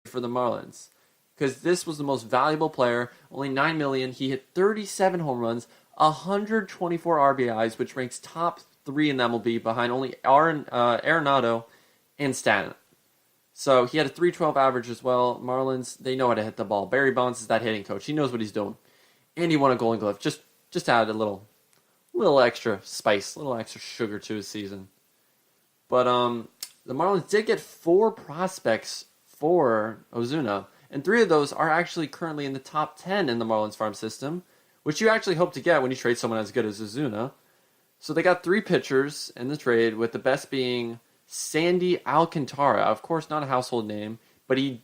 for the Marlins because this was the most valuable player. Only $9 million. He hit 37 home runs, 124 RBIs, which ranks top 3 in the MLB behind only Arenado and Stanton. So he had a 312 average as well. Marlins, they know how to hit the ball. Barry Bonds is that hitting coach. He knows what he's doing. And he won a Golden Glove. Just added a little extra spice, a little extra sugar to his season. But the Marlins did get 4 prospects for Ozuna, and 3 of those are actually currently in the top 10 in the Marlins farm system, which you actually hope to get when you trade someone as good as Ozuna. So they got 3 pitchers in the trade, with the best being Sandy Alcantara. Of course, not a household name, but he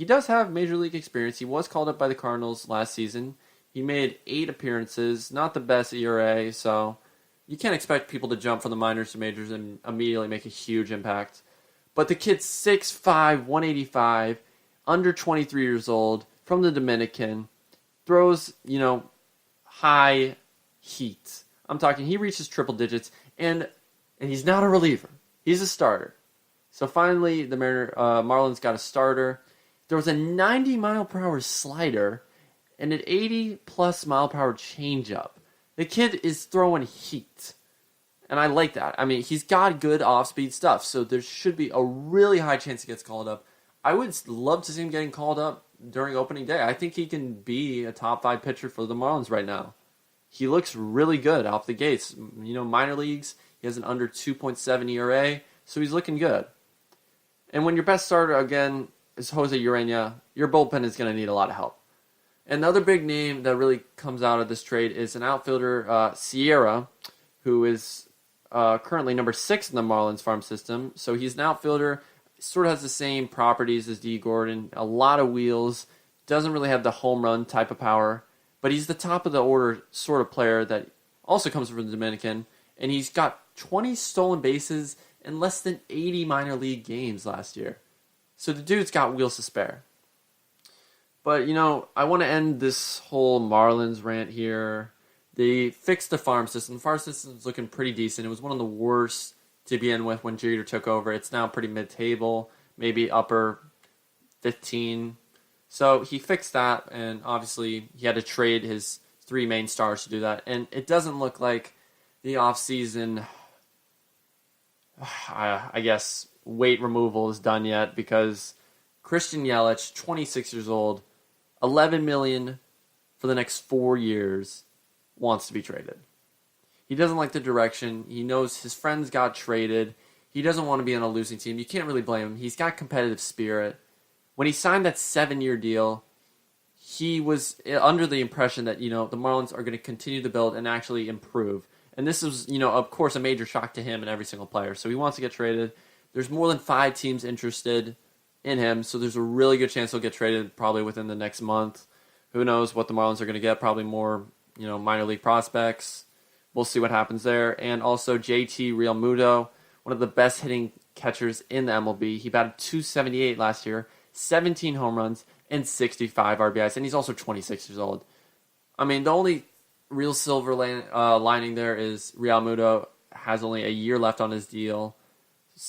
does have major league experience. He was called up by the Cardinals last season. He made 8 appearances, not the best ERA, so you can't expect people to jump from the minors to majors and immediately make a huge impact. But the kid's 6'5", 185, under 23 years old, from the Dominican, throws, high heat. I'm talking, he reaches triple digits, and he's not a reliever. He's a starter. So finally, the Marlins got a starter. There was a 90-mile-per-hour slider and an 80-plus mile-per-hour changeup. The kid is throwing heat, and I like that. I mean, he's got good off-speed stuff, so there should be a really high chance he gets called up. I would love to see him getting called up during opening day. I think he can be a top 5 pitcher for the Marlins right now. He looks really good off the gates. Minor leagues, he has an under 2.7 ERA, so he's looking good. And when your best starter, again, is Jose Urena, your bullpen is going to need a lot of help. Another big name that really comes out of this trade is an outfielder, Sierra, who is currently number 6 in the Marlins farm system. So he's an outfielder, sort of has the same properties as D. Gordon, a lot of wheels, doesn't really have the home run type of power, but he's the top of the order sort of player that also comes from the Dominican, and he's got 20 stolen bases in less than 80 minor league games last year. So the dude's got wheels to spare. But, I want to end this whole Marlins rant here. They fixed the farm system. The farm system's looking pretty decent. It was one of the worst to begin with when Jeter took over. It's now pretty mid-table, maybe upper 15. So he fixed that, and obviously he had to trade his 3 main stars to do that. And it doesn't look like the offseason, I guess, weight removal is done yet, because Christian Yelich, 26 years old, $11 million for the next 4 years, wants to be traded. He doesn't like the direction. He knows his friends got traded. He doesn't want to be on a losing team. You can't really blame him. He's got competitive spirit. When he signed that 7-year deal, he was under the impression that, the Marlins are going to continue to build and actually improve. And this was, of course, a major shock to him and every single player. So he wants to get traded. There's more than 5 teams interested in him, so there's a really good chance he'll get traded probably within the next month. Who knows what the Marlins are going to get? Probably more, minor league prospects. We'll see what happens there. And also JT Realmuto, one of the best hitting catchers in the MLB. He batted .278 last year, 17 home runs, and 65 RBIs, and he's also 26 years old. I mean, the only real silver lining there is Realmuto has only a year left on his deal.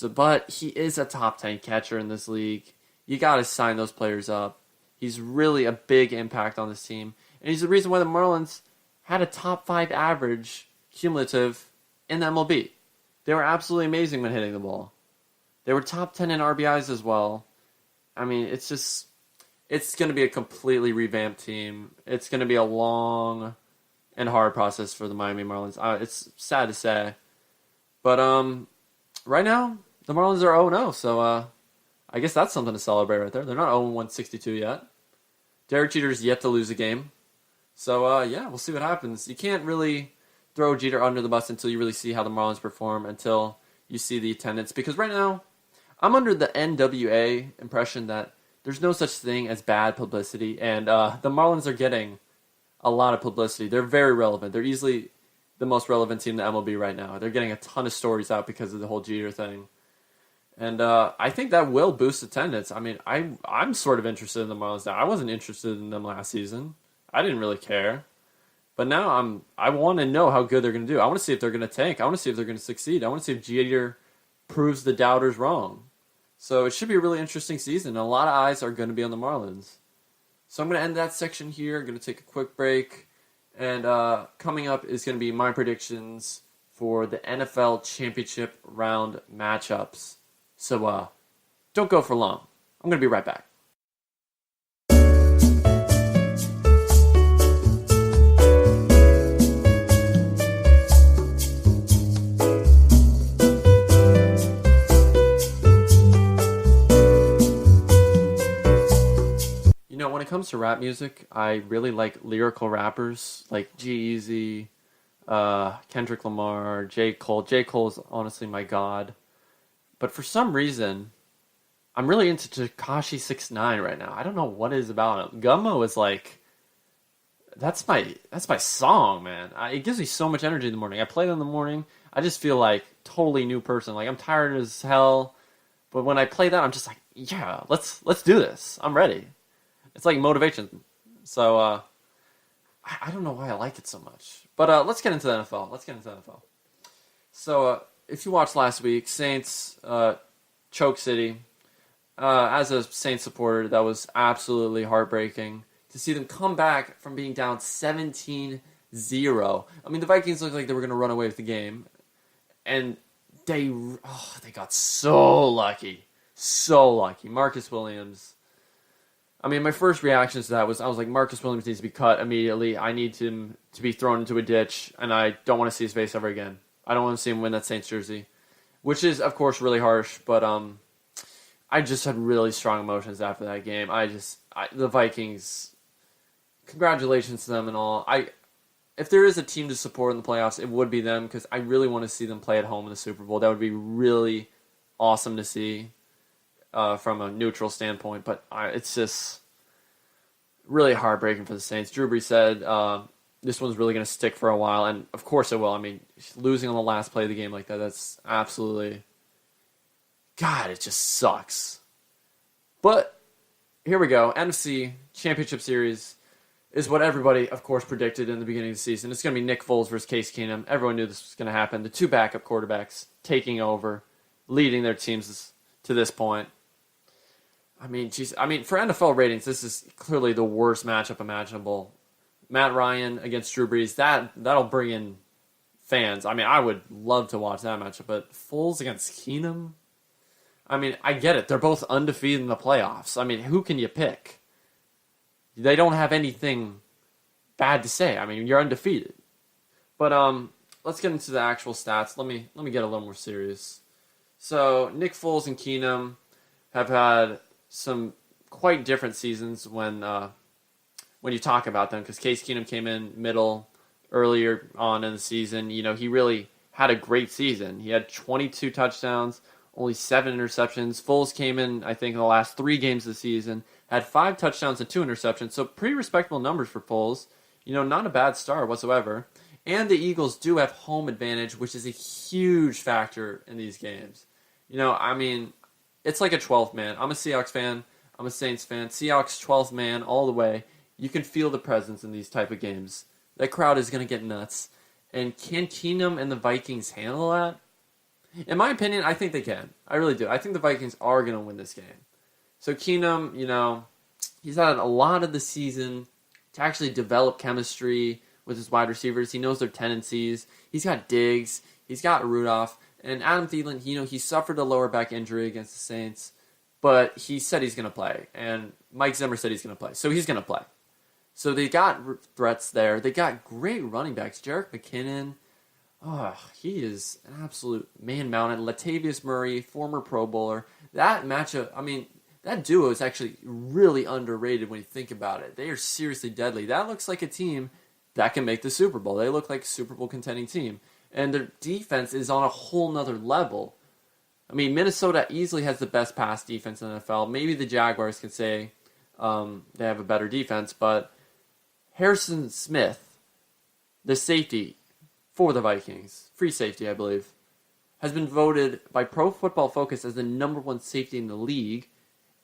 But he is a top 10 catcher in this league. You got to sign those players up. He's really a big impact on this team. And he's the reason why the Marlins had a top 5 average cumulative in the MLB. They were absolutely amazing when hitting the ball. They were top 10 in RBIs as well. I mean, it's going to be a completely revamped team. It's going to be a long and hard process for the Miami Marlins. It's sad to say. But, right now, the Marlins are 0-0, so I guess that's something to celebrate right there. They're not 0-162 yet. Derek Jeter's yet to lose a game. So, we'll see what happens. You can't really throw Jeter under the bus until you really see how the Marlins perform, until you see the attendance. Because right now, I'm under the NWA impression that there's no such thing as bad publicity, and the Marlins are getting a lot of publicity. They're very relevant. They're easily the most relevant team in the MLB right now. They're getting a ton of stories out because of the whole Jeter thing. And I think that will boost attendance. I mean, I'm sort of interested in the Marlins now. I wasn't interested in them last season. I didn't really care. But now I want to know how good they're going to do. I want to see if they're going to tank. I want to see if they're going to succeed. I want to see if Jeter proves the doubters wrong. So it should be a really interesting season. A lot of eyes are going to be on the Marlins. So I'm going to end that section here. I'm going to take a quick break. And coming up is going to be my predictions for the NFL Championship round matchups. So don't go for long. I'm going to be right back. When it comes to rap music, I really like lyrical rappers like G-Eazy, Kendrick Lamar, J. Cole. J. Cole's honestly my god. But for some reason, I'm really into Tekashi 6ix9ine right now. I don't know what it is about him. Gummo is like, that's my song, man. It gives me so much energy in the morning. I play it in the morning. I just feel like totally new person. Like I'm tired as hell, but when I play that, I'm just like, yeah, let's do this. I'm ready. It's like motivation. So I don't know why I like it so much. But let's get into the NFL. So if you watched last week, Saints choke City. As a Saints supporter, that was absolutely heartbreaking to see them come back from being down 17-0. I mean, the Vikings looked like they were going to run away with the game. And they got so lucky. So lucky. Marcus Williams. I mean, my first reaction to that was, I was like, Marcus Williams needs to be cut immediately. I need him to be thrown into a ditch, and I don't want to see his face ever again. I don't want to see him win that Saints jersey, which is, of course, really harsh, but I just had really strong emotions after that game. The Vikings, congratulations to them and all. If there is a team to support in the playoffs, it would be them, because I really want to see them play at home in the Super Bowl. That would be really awesome to see. From a neutral standpoint, but it's just really heartbreaking for the Saints. Drew Brees said this one's really going to stick for a while, and of course it will. I mean, losing on the last play of the game like that's absolutely... God, it just sucks. But here we go. NFC Championship Series is what everybody, of course, predicted in the beginning of the season. It's going to be Nick Foles versus Case Keenum. Everyone knew this was going to happen. The two backup quarterbacks taking over, leading their teams to this point. I mean, for NFL ratings, this is clearly the worst matchup imaginable. Matt Ryan against Drew Brees, that'll bring in fans. I mean, I would love to watch that matchup, but Foles against Keenum? I mean, I get it. They're both undefeated in the playoffs. I mean, who can you pick? They don't have anything bad to say. I mean, you're undefeated. But let's get into the actual stats. Let me get a little more serious. So, Nick Foles and Keenum have had some quite different seasons when you talk about them, because Case Keenum came in middle earlier on in the season. You know, he really had a great season. He had 22 touchdowns, only 7 interceptions. Foles came in, I think, in the last 3 games of the season, had 5 touchdowns and 2 interceptions, so pretty respectable numbers for Foles. You know, not a bad start whatsoever. And the Eagles do have home advantage, which is a huge factor in these games. You know, I mean, it's like a 12th man. I'm a Seahawks fan. I'm a Saints fan. Seahawks 12th man all the way. You can feel the presence in these type of games. That crowd is going to get nuts. And can Keenum and the Vikings handle that? In my opinion, I think they can. I really do. I think the Vikings are going to win this game. So Keenum, you know, he's had a lot of the season to actually develop chemistry with his wide receivers. He knows their tendencies. He's got Diggs. He's got Rudolph. And Adam Thielen, you know, he suffered a lower back injury against the Saints, but he said he's going to play. And Mike Zimmer said he's going to play. So he's going to play. So they got threats there. They got great running backs. Jerick McKinnon, he is an absolute man-mounted. Latavius Murray, former Pro Bowler. That matchup, I mean, that duo is actually really underrated when you think about it. They are seriously deadly. That looks like a team that can make the Super Bowl. They look like a Super Bowl contending team. And their defense is on a whole nother level. I mean, Minnesota easily has the best pass defense in the NFL. Maybe the Jaguars can say they have a better defense, but Harrison Smith, the safety for the Vikings, free safety, I believe, has been voted by Pro Football Focus as the number 1 safety in the league,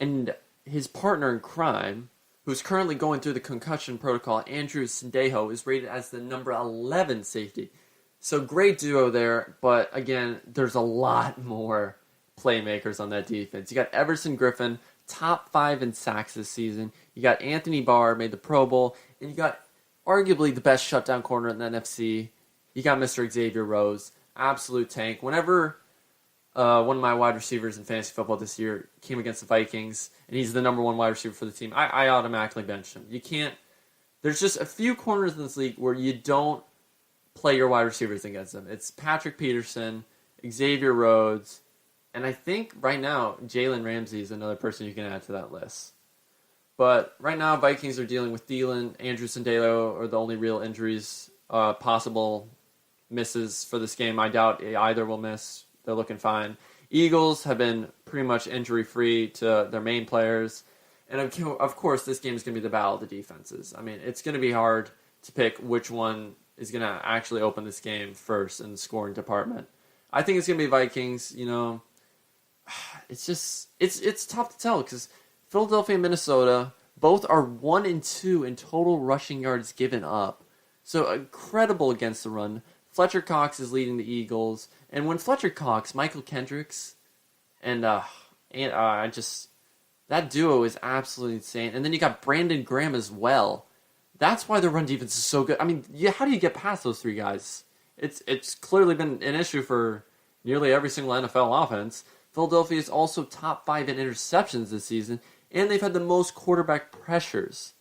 and his partner in crime, who's currently going through the concussion protocol, Andrew Sendejo, is rated as the number 11 safety. So great duo there, but again, there's a lot more playmakers on that defense. You got Everson Griffin, top 5 in sacks this season. You got Anthony Barr, made the Pro Bowl. And you got arguably the best shutdown corner in the NFC. You got Mr. Xavier Rhodes, absolute tank. Whenever one of my wide receivers in fantasy football this year came against the Vikings, and he's the number 1 wide receiver for the team, I automatically benched him. You can't. There's just a few corners in this league where you don't play your wide receivers against them. It's Patrick Peterson, Xavier Rhodes, and I think right now Jalen Ramsey is another person you can add to that list. But right now Vikings are dealing with Thielen, Andrew Sendejo are the only real injuries, possible misses for this game. I doubt either will miss. They're looking fine. Eagles have been pretty much injury-free to their main players. And of course, this game is going to be the battle of the defenses. I mean, it's going to be hard to pick which one is going to actually open this game first in the scoring department. I think it's going to be Vikings. It's just it's tough to tell because Philadelphia and Minnesota both are 1 and 2 in total rushing yards given up. So incredible against the run. Fletcher Cox is leading the Eagles, and when Fletcher Cox, Michael Kendricks, and that duo is absolutely insane. And then you got Brandon Graham as well. That's why the run defense is so good. I mean, how do you get past those 3 guys? It's clearly been an issue for nearly every single NFL offense. Philadelphia is also top 5 in interceptions this season, and they've had the most quarterback pressures.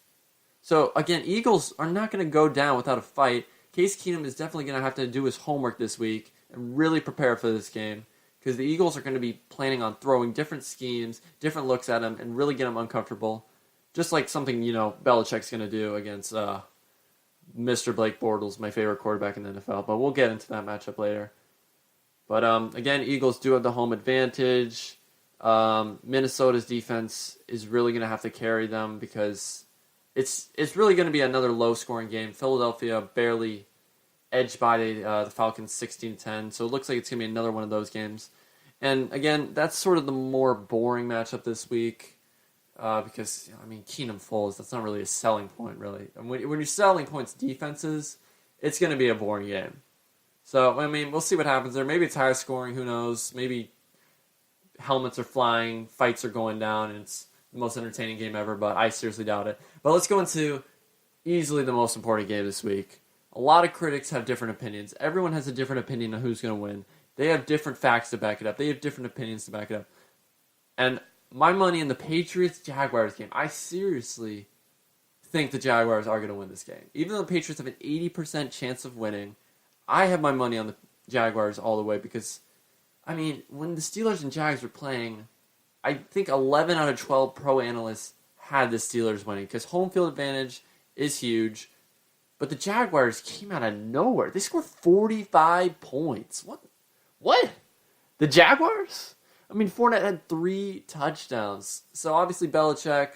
So, again, Eagles are not going to go down without a fight. Case Keenum is definitely going to have to do his homework this week and really prepare for this game because the Eagles are going to be planning on throwing different schemes, different looks at him, and really get him uncomfortable. Just like something, Belichick's going to do against Mr. Blake Bortles, my favorite quarterback in the NFL. But we'll get into that matchup later. But, again, Eagles do have the home advantage. Minnesota's defense is really going to have to carry them because it's really going to be another low-scoring game. Philadelphia barely edged by the Falcons 16-10, so it looks like it's going to be another one of those games. And, again, that's sort of the more boring matchup this week because, Keenum Foles, that's not really a selling point, really. And when you're selling points defenses, it's going to be a boring game. So, we'll see what happens there. Maybe it's high scoring, who knows. Maybe helmets are flying, fights are going down, and it's the most entertaining game ever, but I seriously doubt it. But let's go into easily the most important game this week. A lot of critics have different opinions. Everyone has a different opinion on who's going to win. They have different facts to back it up. They have different opinions to back it up. And my money in the Patriots-Jaguars game, I seriously think the Jaguars are going to win this game. Even though the Patriots have an 80% chance of winning, I have my money on the Jaguars all the way because, when the Steelers and Jags were playing, I think 11 out of 12 pro analysts had the Steelers winning because home field advantage is huge. But the Jaguars came out of nowhere. They scored 45 points. What? The Jaguars? Fournette had 3 touchdowns. So obviously Belichick,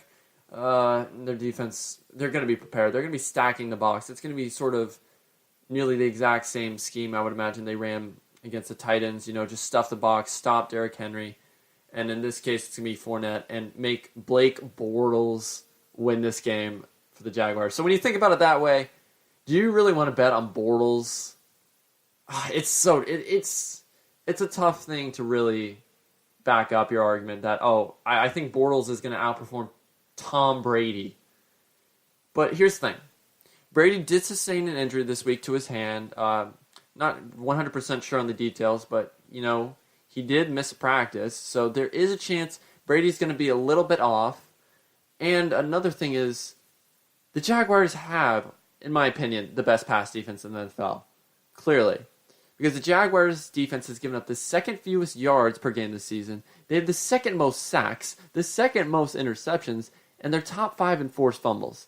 their defense, they're going to be prepared. They're going to be stacking the box. It's going to be sort of nearly the exact same scheme I would imagine they ran against the Titans. Just stuff the box, stop Derrick Henry. And in this case, it's going to be Fournette and make Blake Bortles win this game for the Jaguars. So when you think about it that way, do you really want to bet on Bortles? It's a tough thing to really back up your argument that, I think Bortles is going to outperform Tom Brady. But here's the thing. Brady did sustain an injury this week to his hand. Not 100% sure on the details, but, he did miss practice. So there is a chance Brady's going to be a little bit off. And another thing is, the Jaguars have, in my opinion, the best pass defense in the NFL. Clearly. Because the Jaguars' defense has given up the second fewest yards per game this season. They have the second most sacks, the second most interceptions, and they're top 5 in forced fumbles.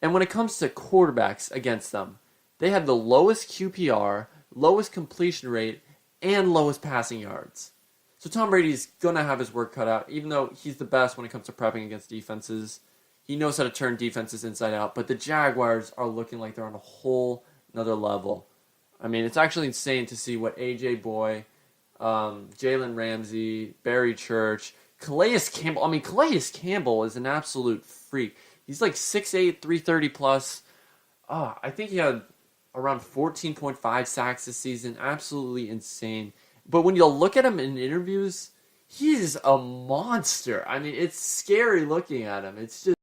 And when it comes to quarterbacks against them, they have the lowest QPR, lowest completion rate, and lowest passing yards. So Tom Brady's going to have his work cut out, even though he's the best when it comes to prepping against defenses. He knows how to turn defenses inside out, but the Jaguars are looking like they're on a whole nother level. It's actually insane to see what A.J. Boy, Jalen Ramsey, Barry Church, Calais Campbell. Calais Campbell is an absolute freak. He's like 6'8", 330 plus. I think he had around 14.5 sacks this season. Absolutely insane. But when you look at him in interviews, he is a monster. I mean, it's scary looking at him. It's just